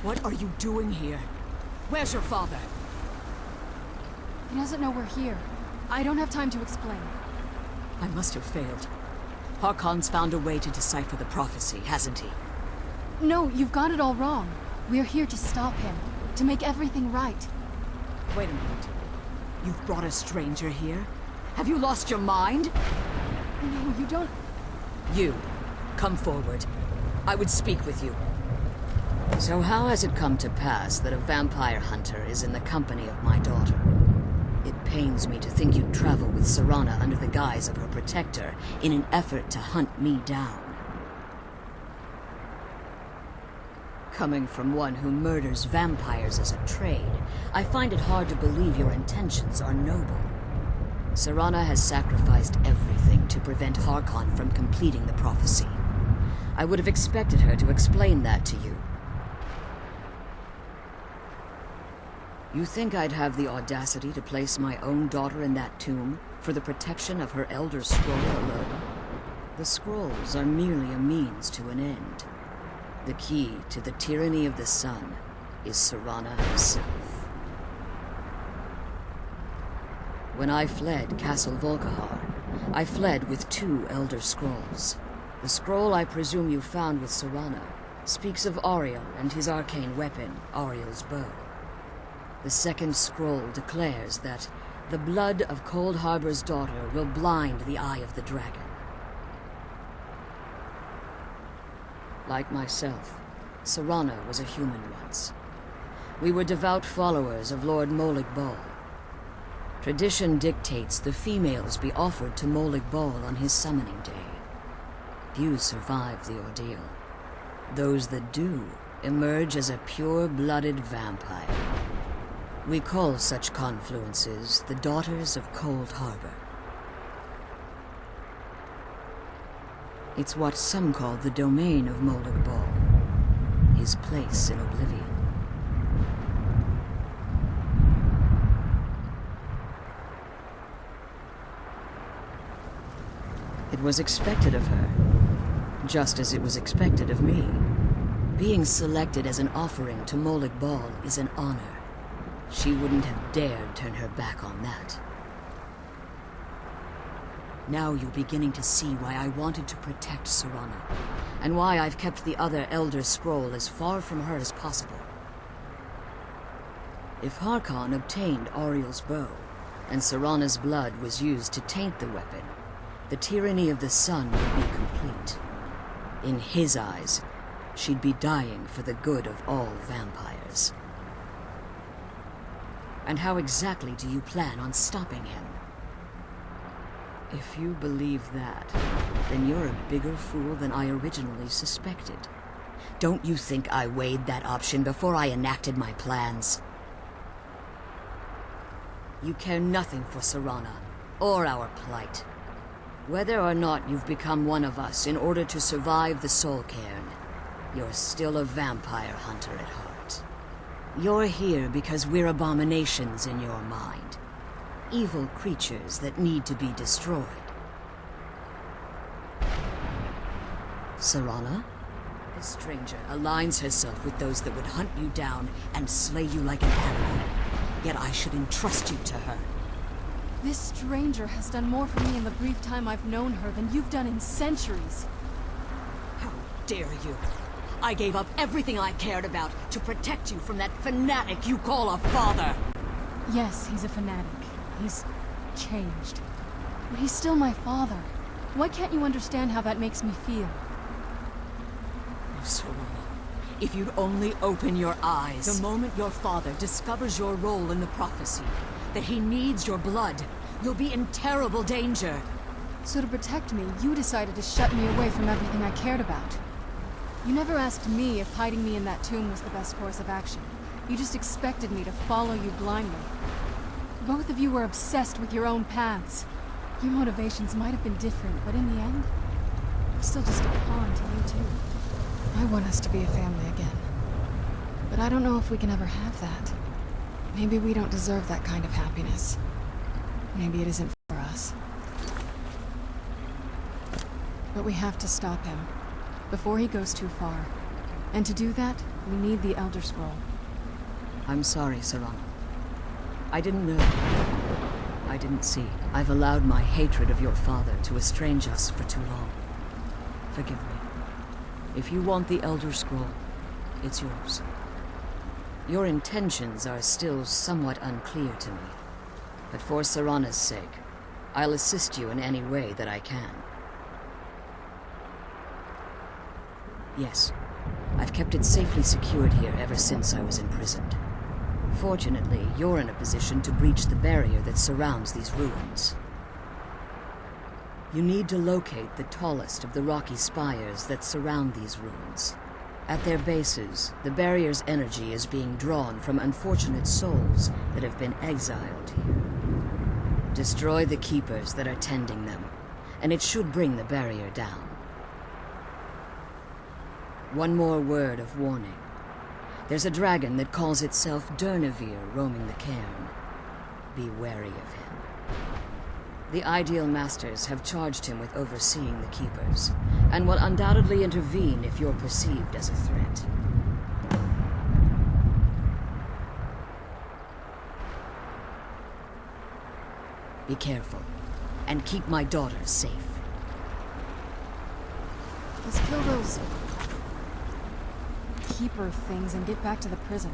What are you doing here? Where's your father? He doesn't know we're here. I don't have time to explain. I must have failed. Harkon's found a way to decipher the prophecy, hasn't he? No, you've got it all wrong. We're here to stop him, to make everything right. Wait a minute. You've brought a stranger here? Have you lost your mind? No, you don't... You, come forward. I would speak with you. So how has it come to pass that a vampire hunter is in the company of my daughter? It pains me to think you'd travel with Serana under the guise of her protector in an effort to hunt me down. Coming from one who murders vampires as a trade, I find it hard to believe your intentions are noble. Serana has sacrificed everything to prevent Harkon from completing the prophecy. I would have expected her to explain that to you. You think I'd have the audacity to place my own daughter in that tomb for the protection of her Elder Scroll alone? The scrolls are merely a means to an end. The key to the tyranny of the sun is Serana herself. When I fled Castle Volkihar, I fled with 2 Elder Scrolls. The scroll I presume you found with Serana speaks of Auriel and his arcane weapon, Auriel's bow. The second scroll declares that the blood of Cold Harbor's daughter will blind the eye of the dragon. Like myself, Serana was a human once. We were devout followers of Lord Molig Bal. Tradition dictates the females be offered to Molig Bal on his summoning day. Few survive the ordeal. Those that do emerge as a pure-blooded vampire. We call such confluences the Daughters of Cold Harbor. It's what some call the domain of Molig Bal, his place in oblivion. It was expected of her, just as it was expected of me. Being selected as an offering to Molig Bal is an honor. She wouldn't have dared turn her back on that. Now you're beginning to see why I wanted to protect Serana, and why I've kept the other Elder Scroll as far from her as possible. If Harkon obtained Auriel's bow, and Serana's blood was used to taint the weapon, the tyranny of the sun would be complete. In his eyes, she'd be dying for the good of all vampires. And how exactly do you plan on stopping him? If you believe that, then you're a bigger fool than I originally suspected. Don't you think I weighed that option before I enacted my plans? You care nothing for Serana, or our plight. Whether or not you've become one of us in order to survive the Soul Cairn, you're still a vampire hunter at heart. You're here because we're abominations in your mind. Evil creatures that need to be destroyed. Serana? This stranger aligns herself with those that would hunt you down and slay you like an animal. Yet I should entrust you to her. This stranger has done more for me in the brief time I've known her than you've done in centuries. How dare you! I gave up everything I cared about to protect you from that fanatic you call a father! Yes, he's a fanatic. He's changed. But he's still my father. Why can't you understand how that makes me feel? Oh, Serana, if you'd only open your eyes. The moment your father discovers your role in the prophecy, that he needs your blood, you'll be in terrible danger. So to protect me, you decided to shut me away from everything I cared about. You never asked me if hiding me in that tomb was the best course of action. You just expected me to follow you blindly. Both of you were obsessed with your own paths. Your motivations might have been different, but in the end, I'm still just a pawn to you too. I want us to be a family again. But I don't know if we can ever have that. Maybe we don't deserve that kind of happiness. Maybe it isn't for us. But we have to stop him, before he goes too far. And to do that, we need the Elder Scroll. I'm sorry, Serana. I didn't know. I didn't see. I've allowed my hatred of your father to estrange us for too long. Forgive me. If you want the Elder Scroll, it's yours. Your intentions are still somewhat unclear to me. But for Serana's sake, I'll assist you in any way that I can. Yes, I've kept it safely secured here ever since I was imprisoned. Fortunately, you're in a position to breach the barrier that surrounds these ruins. You need to locate the tallest of the rocky spires that surround these ruins. At their bases, the barrier's energy is being drawn from unfortunate souls that have been exiled here. Destroy the keepers that are tending them, and it should bring the barrier down. One more word of warning. There's a dragon that calls itself Durnevere roaming the cairn. Be wary of him. The Ideal Masters have charged him with overseeing the Keepers, and will undoubtedly intervene if you're perceived as a threat. Be careful, and keep my daughter safe. Let's kill those... Keeper things and get back to the prison.